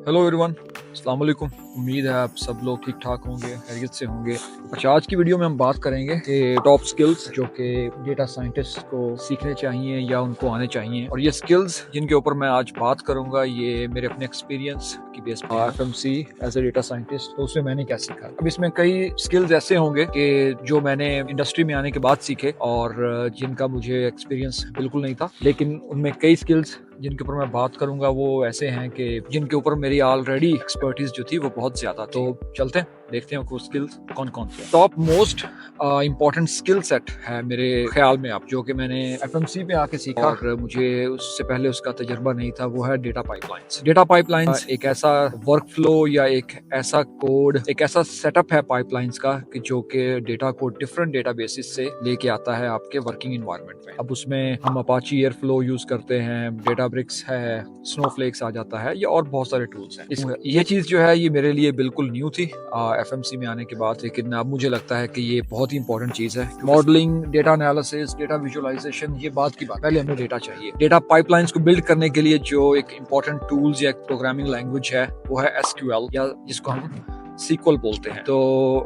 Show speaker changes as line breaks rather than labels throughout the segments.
Hello everyone, अस्सलाम वालेकुम। उम्मीद है आप सब लोग ठीक ठाक होंगे, खैरियत से होंगे। अच्छा, आज की वीडियो में हम बात करेंगे कि टॉप स्किल्स जो कि डेटा साइंटिस्ट को सीखने चाहिए या उनको आने चाहिए। और ये स्किल्स जिनके ऊपर मैं आज बात करूंगा ये मेरे अपने एक्सपीरियंस की बेस पर FMC as a data scientist, तो उसमें मैंने क्या सीखा। अब इसमें कई स्किल्स ऐसे होंगे कि जो मैंने इंडस्ट्री में आने के बाद सीखे और जिनका मुझे एक्सपीरियंस बिल्कुल नहीं था, लेकिन उनमें कई स्किल्स जिनके ऊपर मैं बात करूंगा वो ऐसे हैं कि जिनके ऊपर मेरी ऑलरेडी एक्सपर्टीज जो थी वो बहुत ज्यादा। तो चलते हैं देखते हैं वो स्किल्स कौन कौन से। Top most important skill set है मेरे ख्याल में आप जो कि मैंने एफएमसी पे आके सीखा और मुझे उससे पहले उसका तजुर्बा नहीं था, वो है डेटा पाइपलाइंस। डेटा पाइपलाइंस एक ऐसा वर्क फ्लो या एक ऐसा कोड, एक ऐसा सेटअप है पाइपलाइंस का कि जो कि डेटा को डिफरेंट डेटा बेसिस से लेके आता है आपके वर्किंग इन्वायरमेंट में। अब उसमें हम अपाची एयरफ्लो यूज करते हैं, डेटाब्रिक्स है, स्नोफ्लेक्स आ जाता है, या और बहुत सारे टूल्स हैं। ये चीज जो है ये मेरे लिए बिल्कुल न्यू थी एफएमसी में आने के बाद, लेकिन अब मुझे लगता है कि ये बहुत ही इंपॉर्टेंट चीज है। Modelling, data analysis, data visualisation, ये बात की बात, पहले हमें डेटा चाहिए। डेटा पाइपलाइंस को बिल्ड करने के लिए जो एक इंपॉर्टेंट टूल्स या प्रोग्रामिंग लैंग्वेज है वो है एसक्यूएल, या जिसको हम सीक्वल बोलते हैं। तो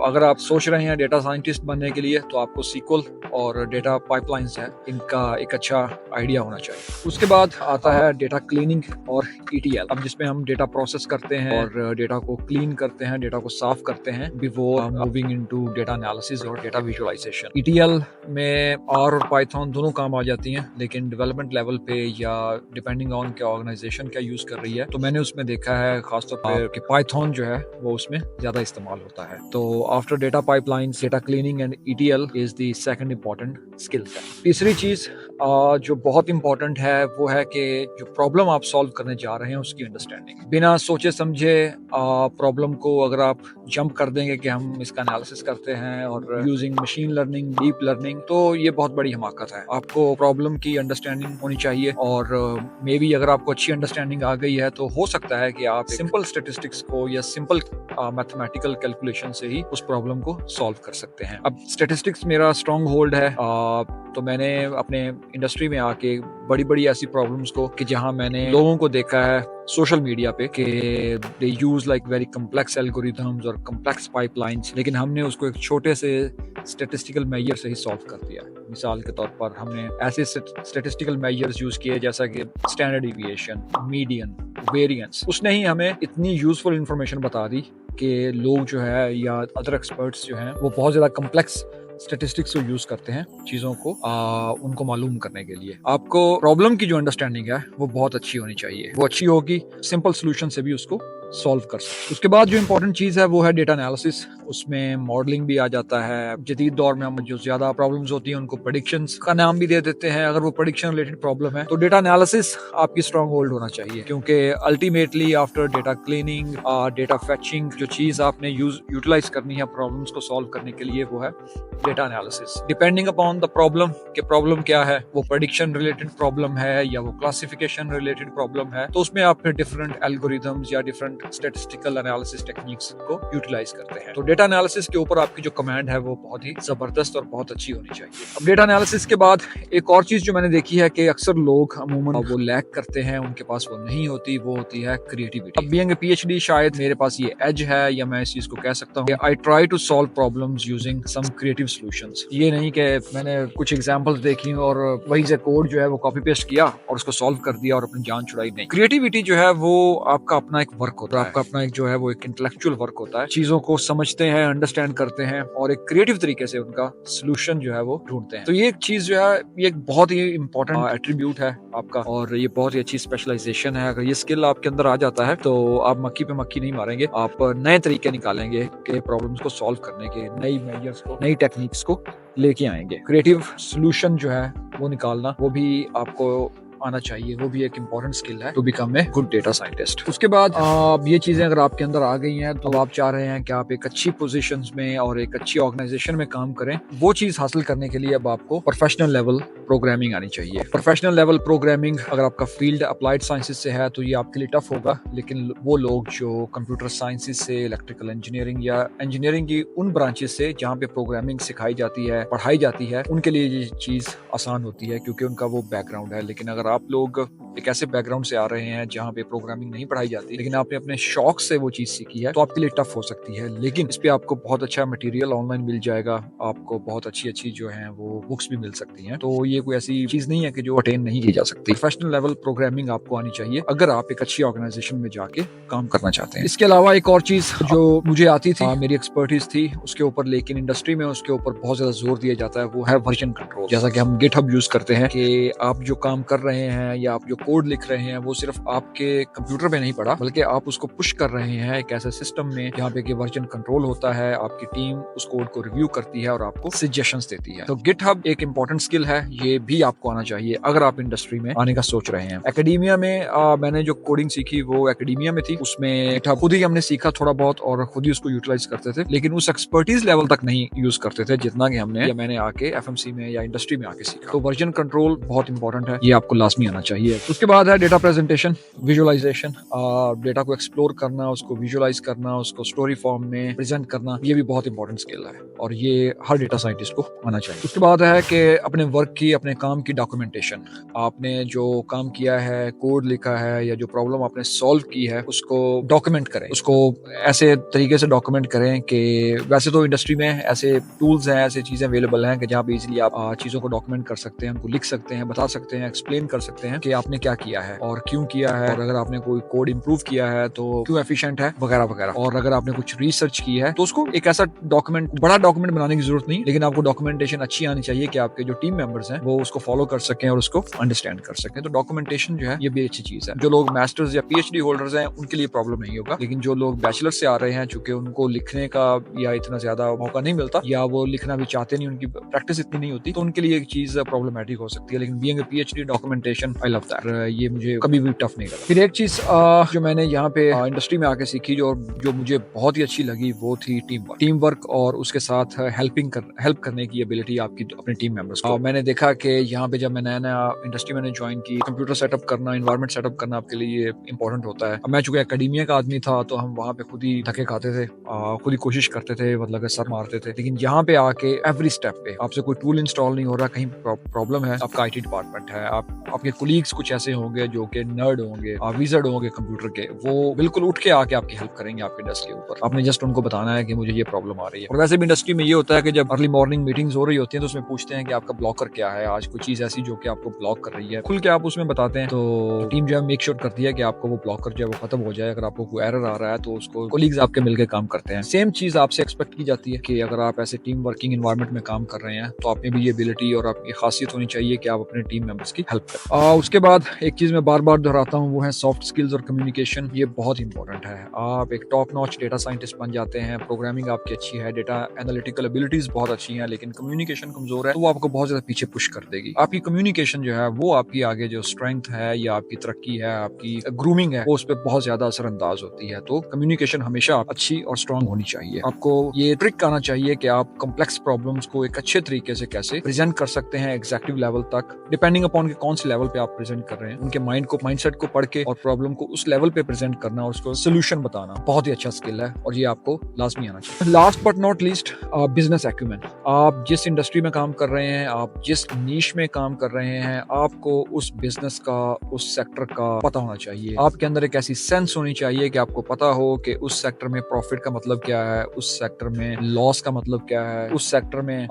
अगर आप सोच रहे हैं डेटा साइंटिस्ट बनने के लिए तो आपको सीक्वल और डेटा पाइपलाइंस है इनका एक अच्छा आइडिया होना चाहिए। उसके बाद आता है डेटा क्लीनिंग और ईटीएल, अब जिसमें हम डेटा प्रोसेस करते हैं और डेटा को क्लीन करते हैं, डेटा को साफ करते हैं before moving into data analysis और डेटा विजुअलाइजेशन। ईटीएल में आर और पाइथन दोनों काम आ जाती हैं, लेकिन डेवलपमेंट लेवल पे या डिपेंडिंग ऑन क्या ऑर्गेनाइजेशन क्या यूज कर रही है, तो मैंने उसमें देखा है खासतौर पर कि पाइथन जो है वो उसमें ज्यादा इस्तेमाल होता है। तो after data pipelines, data cleaning and ETL is the second important skill set. तीसरी चीज जो बहुत इंपॉर्टेंट है वो है कि जो प्रॉब्लम आप सॉल्व करने जा रहे हैं उसकी अंडरस्टैंडिंग। बिना सोचे समझे प्रॉब्लम को अगर आप जंप कर देंगे कि हम इसका एनालिसिस करते हैं और using machine learning, deep learning, तो ये बहुत बड़ी हमाकत है। आपको प्रॉब्लम की अंडरस्टैंडिंग होनी चाहिए और मे बी अगर आपको अच्छी अंडरस्टैंडिंग आ गई है तो हो सकता है कि आप सिंपल स्टेटिस्टिक्स को या सिंपल मैथमेटिकल कैलकुलेशन से ही उस प्रॉब्लम को सॉल्व कर सकते हैं। अब स्टेटिस्टिक्स मेरा स्ट्रॉन्ग होल्ड है, तो मैंने अपने इंडस्ट्री में आके बड़ी बड़ी ऐसी प्रॉब्लम्स को कि जहां मैंने लोगों को देखा है सोशल मीडिया पे कि they use like very complex algorithms और कम्प्लेक्स पाइपलाइंस, लेकिन हमने उसको एक छोटे से स्टेटिस्टिकल मेजर से ही सॉल्व कर दिया। मिसाल के तौर पर हमने ऐसे स्टेटिस्टिकल मेजर्स यूज किए जैसा कि स्टैंडर्ड डिविएशन, मीडियन, वेरिएंस। उसने ही हमें इतनी यूजफुल इंफॉर्मेशन बता दी कि लोग जो है या अदर एक्सपर्ट्स जो हैं वो बहुत ज्यादा कम्प्लेक्स स्टेटिस्टिक्स को यूज करते हैं चीजों को उनको मालूम करने के लिए। आपको प्रॉब्लम की जो अंडरस्टैंडिंग है वो बहुत अच्छी होनी चाहिए, वो अच्छी होगी सिंपल सोल्यूशन से भी उसको सॉल्व कर सकते। उसके बाद जो इंपॉर्टेंट चीज है वो है डेटा एनालिसिस, उसमें मॉडलिंग भी आ जाता है। जदीद दौर में हम जो ज्यादा प्रॉब्लम्स होती हैं उनको प्रेडिक्शंस का नाम भी दे देते हैं। अगर वो प्रेडिक्शन रिलेटेड प्रॉब्लम है तो डेटा एनालिसिस आपकी स्ट्रॉन्ग होल्ड होना चाहिए, क्योंकि ultimately after data cleaning, data fetching, जो चीज आपने यूटिलाइज करनी है प्रॉब्लम्स को सॉल्व करने के लिए वो है data analysis. Depending upon the problem कि प्रॉब्लम क्या है, वो प्रेडिक्शन रिलेटेड प्रॉब्लम है या वो क्लासिफिकेशन रिलेटेड प्रॉब्लम है, तो उसमें आप फिर डिफरेंट एल्गोरिथम्स या डिफरेंट स्टैटिस्टिकल एनालिसिस टेक्निक्स को यूटिलाइज करते हैं। तो डेटा एनालिसिस के ऊपर आपकी जो कमांड है वो बहुत ही जबरदस्त और बहुत अच्छी होनी चाहिए। अब डेटा एनालिसिस के बाद एक और चीज जो मैंने देखी है कि अक्सर लोग अमूमन वो लैक करते हैं, उनके पास वो नहीं होती, वो होती है क्रिएटिविटी। अब बीइंग ए पीएचडी शायद मेरे पास ये एज है या मैं इस चीज को कह सकता हूँ I try to solve problems using some creative solutions. ये नहीं कि मैंने कुछ एग्जांपल्स देखी और वही से कोड जो है वो कॉपी पेस्ट किया और उसको सॉल्व कर दिया और अपनी जान छुड़ाई। नहीं, क्रिएटिविटी जो है वो आपका अपना एक वर्क होता है, आपका अपना एक जो है वो एक इंटेलेक्चुअल वर्क होता है। चीजों को समझते हैं, अंडरस्टैंड करते हैं और एक क्रिएटिव तरीके से उनका सोल्यूशन जो है वो ढूंढते हैं। तो ये एक चीज जो है ये एक बहुत ही इंपॉर्टेंट एट्रीब्यूट है आपका और ये बहुत ही अच्छी स्पेशलाइजेशन है। अगर ये स्किल आपके अंदर आ जाता है तो आप मक्खी पे मक्खी नहीं मारेंगे, आप नए तरीके निकालेंगे कि प्रॉब्लम्स को सॉल्व करने के, नई मेजर्स को, नई टेक्निक्स को लेके आएंगे। क्रिएटिव सोल्यूशन जो है वो निकालना वो भी आपको आना चाहिए, वो भी एक इंपॉर्टेंट स्किल है to become a good data scientist. उसके बाद ये चीजें अगर आपके अंदर आ गई हैं तो आप चाह रहे हैं कि आप एक अच्छी पोजीशंस में और एक अच्छी ऑर्गेनाइजेशन में काम करें, वो चीज हासिल करने के लिए अब आपको प्रोफेशनल लेवल प्रोग्रामिंग आनी चाहिए। प्रोफेशनल लेवल प्रोग्रामिंग अगर आपका फील्ड अप्लाइड साइंसेज से है तो ये आपके लिए टफ होगा, लेकिन वो लोग जो कंप्यूटर साइंसेज से, इलेक्ट्रिकल इंजीनियरिंग या इंजीनियरिंग की उन ब्रांचेस से जहाँ पे प्रोग्रामिंग सिखाई जाती है, पढ़ाई जाती है, उनके लिए ये चीज आसान होती है क्योंकि उनका वो बैकग्राउंड है। लेकिन अगर आप लोग एक ऐसे बैकग्राउंड से आ रहे हैं जहाँ पे प्रोग्रामिंग नहीं पढ़ाई जाती, लेकिन आपने अपने शौक से वो चीज़ सीखी है, तो आपके लिए टफ हो सकती है। लेकिन इस पे आपको बहुत अच्छा मटेरियल ऑनलाइन मिल जाएगा, आपको बहुत अच्छी जो है वो बुक्स भी मिल सकती हैं। तो ये कोई ऐसी चीज़ नहीं है कि जो अटेन नहीं की जा सकती। प्रोफेशनल लेवल प्रोग्रामिंग आपको आनी चाहिए अगर आप एक अच्छी ऑर्गेनाइजेशन में जाके काम करना चाहते हैं। इसके अलावा एक और चीज़ जो मुझे आती थी, मेरी एक्सपर्टीज थी उसके ऊपर, लेकिन इंडस्ट्री में उसके ऊपर बहुत ज्यादा जोर दिया जाता है, वो है वर्जन कंट्रोल। जैसा कि हम गिटहब यूज करते हैं कि आप जो काम कर रहे हैं या आप जो कोड लिख रहे हैं वो सिर्फ आपके कंप्यूटर पे नहीं पड़ा, बल्कि आप उसको पुश कर रहे हैं एक ऐसे सिस्टम में जहाँ पे कि वर्जन कंट्रोल होता है, आपकी टीम उस कोड को रिव्यू करती है और आपको सजेशंस देती है। तो गिटहब एक इंपॉर्टेंट स्किल है, ये भी आपको आना चाहिए अगर आप इंडस्ट्री में आने का सोच रहे हैं। एकेडमिया में मैंने जो कोडिंग सीखी वो एकेडमिया में थी, उसमें खुद ही हमने सीखा थोड़ा बहुत और खुद ही उसको यूटिलाइज करते थे, लेकिन उस एक्सपर्टीज लेवल तक नहीं यूज करते थे जितना कि हमने या मैंने आके एफएमसी में या इंडस्ट्री में आके सीखा। तो वर्जन कंट्रोल बहुत इंपॉर्टेंट है, ये आपको लाजमी आना चाहिए। उसके बाद है डेटा प्रेजेंटेशन, विजुअलाइजेशन, डेटा को एक्सप्लोर करना, उसको विजुअलाइज करना, उसको स्टोरी फॉर्म में प्रेजेंट करना, ये भी बहुत इंपॉर्टेंट स्किल है और ये हर डेटा साइंटिस्ट को आना चाहिए। उसके बाद है कि अपने वर्क की, अपने काम की डॉक्यूमेंटेशन, आपने जो काम किया है, कोड लिखा है या जो प्रॉब्लम आपने सॉल्व की है उसको डॉक्यूमेंट करें, उसको ऐसे तरीके से डॉक्यूमेंट करें कि वैसे तो इंडस्ट्री में ऐसे टूल्स हैं, ऐसे चीजें अवेलेबल हैं कि जहाँ पे इजीली आप चीजों को डॉक्यूमेंट कर सकते हैं, उनको लिख सकते हैं, बता सकते हैं, एक्सप्लेन कर सकते हैं कि आपने क्या किया है और क्यों किया है, और अगर आपने कोई कोड इंप्रूव किया है तो क्यों एफिशिएंट है वगैरह वगैरह। और अगर आपने कुछ रिसर्च की है तो उसको एक ऐसा डॉक्यूमेंट, बड़ा डॉक्यूमेंट बनाने की जरूरत नहीं, लेकिन आपको डॉक्यूमेंटेशन अच्छी आनी चाहिए कि आपके जो टीम मेंबर्स हैं वो उसको फॉलो कर सकें और उसको अंडरस्टैंड कर सकें। तो डॉक्यूमेंटेशन जो है ये भी अच्छी चीज है। जो लोग मास्टर्स या पीएचडी होल्डर्स हैं उनके लिए प्रॉब्लम नहीं होगा, लेकिन जो लोग बैचलर से आ रहे हैं, चूंकि उनको लिखने का या इतना ज्यादा मौका नहीं मिलता या वो लिखना भी चाहते नहीं, उनकी प्रैक्टिस इतनी नहीं होती, तो उनके लिए एक चीज प्रॉब्लमेटिक हो सकती है। लेकिन being a PhD documentation, I love that, ये मुझे कभी भी टफ नहीं लगा। फिर एक चीज जो मैंने यहाँ पे इंडस्ट्री में आके सीखी जो मुझे बहुत ही अच्छी लगी वो थी टीम वर्क और उसके साथ हेल्प करने की एबिलिटी आपकी अपने टीम मेंबर्स को। मैंने देखा कि यहाँ पे जब मैं नया इंडस्ट्री मैंने ज्वाइन की, कंप्यूटर सेटअप करना, इन्वायरमेंट सेटअप करना आपके लिए इंपॉर्टेंट होता है। अब मैं चूंकि एकेडमिया का आदमी था तो हम वहाँ पे खुद ही धक्के खाते थे, खुद ही कोशिश करते थे, मतलब सर मारते थे। लेकिन यहाँ पे आके एवरी स्टेप पे आपसे कोई टूल इंस्टॉल नहीं हो रहा, कहीं प्रॉब्लम है, आपका आईटी डिपार्टमेंट है, आपके कोलीग्स कुछ ऐसे होंगे जो कि नर्ड होंगे, विजर्ड होंगे कंप्यूटर के, वो बिल्कुल उठ के आके आपकी हेल्प करेंगे आपके डेस्क के ऊपर। आपने जस्ट उनको बताना है कि मुझे ये प्रॉब्लम आ रही है। और वैसे भी इंडस्ट्री में ये होता है कि जब अर्ली मॉर्निंग मीटिंग्स हो रही होती हैं तो उसमें पूछते हैं कि आपका ब्लॉकर क्या है, आज कोई चीज ऐसी जो कि आपको ब्लॉक कर रही है, खुल के आप उसमें बताते हैं तो टीम जो है मेक श्योर करती है कि आपको वो ब्लॉकर जो है वो खत्म हो जाए। अगर आपको कोई एरर आ रहा है तो उसको कोलीग्स आपके मिलकर काम करते हैं। सेम चीज आपसे एक्सपेक्ट की जाती है कि अगर आप ऐसे टीम वर्किंग एनवायरनमेंट में काम कर रहे हैं तो आप में भी ये एबिलिटी और आपकी खासियत होनी चाहिए कि आप अपने टीम मेंबर्स की हेल्प करें। उसके बाद एक चीज मैं बार बार दोहराता हूँ वो है सॉफ्ट स्किल्स और कम्युनिकेशन। ये बहुत इंपॉर्टेंट है। आप एक टॉप नॉच डेटा साइंटिस्ट बन जाते हैं, प्रोग्रामिंग आपकी अच्छी है, डेटा एनालिटिकल एबिलिटीज बहुत अच्छी हैं, लेकिन कम्युनिकेशन कमजोर है तो वो आपको बहुत ज्यादा पीछे पुश कर देगी। आपकी कम्युनिकेशन जो है वो आपकी आगे जो स्ट्रेंथ है या आपकी तरक्की है, आपकी ग्रूमिंग है, वो उस पर बहुत ज्यादा असरअंदाज होती है। तो कम्युनिकेशन हमेशा अच्छी और स्ट्रांग होनी चाहिए। आपको ये ट्रिक आना चाहिए कि आप कॉम्प्लेक्स प्रॉब्लम्स को एक अच्छे तरीके से कैसे प्रेजेंट कर सकते हैं एग्जीक्यूटिव लेवल तक, डिपेंडिंग अपॉन के कौन से लेवल पे आप प्रेजेंट कर रहे हैं। उनके माइंडसेट को पढ़ के और प्रॉब्लम को उस लेवल पे प्रेजेंट करना और उसको सोल्यूशन बताना बहुत ही अच्छा स्किल है और ये आपको लाजमी आना चाहिए। Last but not least, business acumen. आप जिस इंडस्ट्री में काम कर रहे हैं, आप जिस नीश में काम कर रहे हैं, आपको उस बिजनेस का, उस सेक्टर का पता होना चाहिए। आपके अंदर एक ऐसी सेंस होनी चाहिए कि आपको पता हो कि उस सेक्टर में प्रॉफिट का मतलब क्या है, उस सेक्टर में लॉस का मतलब क्या है, उस सेक्टर में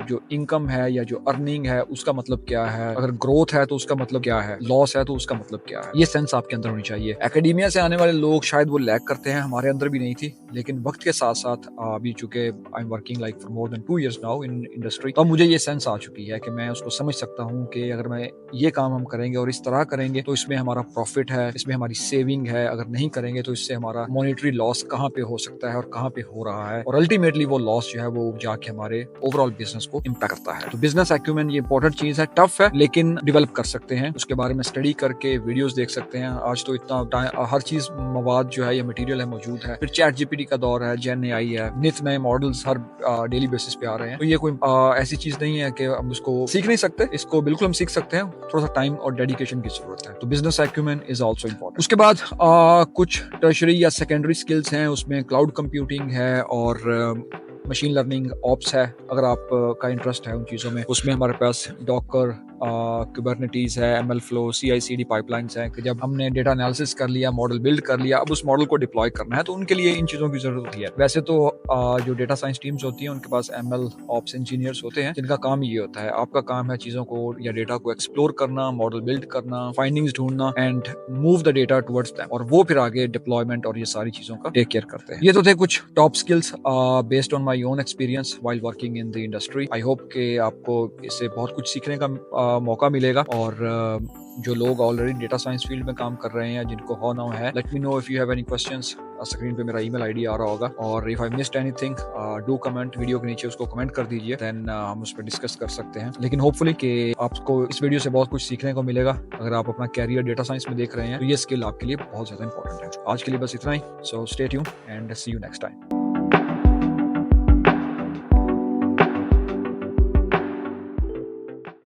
जो इनकम है या जो अर्निंग है उसका मतलब क्या है, अगर ग्रोथ है तो उसका मतलब क्या है, लॉस है तो उसका मतलब क्या है। ये सेंस आपके अंदर होनी चाहिए। एकेडमिया से आने वाले लोग शायद वो लैक करते हैं, हमारे अंदर भी नहीं थी, लेकिन वक्त के साथ साथ अभी चूंकि I am working like for more than 2 years now in industry, तो मुझे ये सेंस आ चुकी है कि मैं उसको समझ सकता हूँ कि अगर मैं ये काम हम करेंगे और इस तरह करेंगे तो इसमें हमारा प्रॉफिट है, इसमें हमारी सेविंग है, अगर नहीं करेंगे तो इससे हमारा मॉनेटरी लॉस कहाँ पे हो सकता है और कहाँ पे हो रहा है, और अल्टीमेटली वो लॉस जो है वो जाके हमारे ओवरऑल बिजनेस को इम्पैक्ट करता है। तो बिजनेस एक्यूमेन ये इंपॉर्टेंट चीज है, टफ है लेकिन डेवलप कर सकते हैं, उसके बारे में स्टडी करके वीडियोस देख सकते हैं। आज तो इतना हर चीज मवाद जो है या मटेरियल है मौजूद है। फिर चैट जीपीटी का दौर है, जेन एआई है, नित नए मॉडल्स हर डेली बेसिस पे आ रहे हैं। तो ये कोई ऐसी चीज नहीं है कि हम उसको सीख नहीं सकते, इसको बिल्कुल हम सीख सकते हैं, थोड़ा सा टाइम और डेडिकेशन की जरूरत है। तो business acumen is also important. उसके बाद कुछ टर्शरी या सेकेंडरी स्किल्स हैं, उसमें क्लाउड कंप्यूटिंग है और मशीन लर्निंग ऑप्स है। अगर आप का इंटरेस्ट है उन चीज़ों में, उसमें हमारे पास डॉकर, कुबरनेटीज है, ML फ्लो, CI/CD पाइपलाइंस है कि जब हमने डेटा एनालिसिस कर लिया, मॉडल बिल्ड कर लिया, अब उस मॉडल को डिप्लॉय करना है, तो उनके लिए इन चीज़ों की ज़रूरत होती है। वैसे तो जो डेटा साइंस टीम्स होती हैं उनके पास ML ऑप्स इंजीनियर्स होते हैं जिनका काम ये होता है। आपका काम है चीज़ों को या डेटा को एक्सप्लोर करना, मॉडल बिल्ड करना, फाइंडिंग्स ढूंढना and move the data towards them, और वो फिर आगे डिप्लॉयमेंट और ये सारी चीज़ों का टेक केयर करते हैं। ये तो थे कुछ top skills based on my own experience while working in the industry. I hope कि आपको इससे बहुत कुछ सीखने का मौका मिलेगा, और जो लोग ऑलरेडी डेटा साइंस फील्ड में काम कर रहे हैं, जिनको हो ना है, let me know if you have any questions. Screen पे मेरा ईमेल आईडी आ रहा होगा, और if I missed anything do comment, video के नीचे उसको कमेंट कर दीजिए, देन हम उस पर डिस्कस कर सकते हैं। लेकिन होपफुली कि आपको इस वीडियो से बहुत कुछ सीखने को मिलेगा। अगर आप अपना कैरियर डेटा साइंस में देख रहे हैं तो ये स्किल आपके लिए बहुत ज़्यादा इंपॉर्टेंट है। आज के लिए बस इतना ही। So stay tuned and see you next time.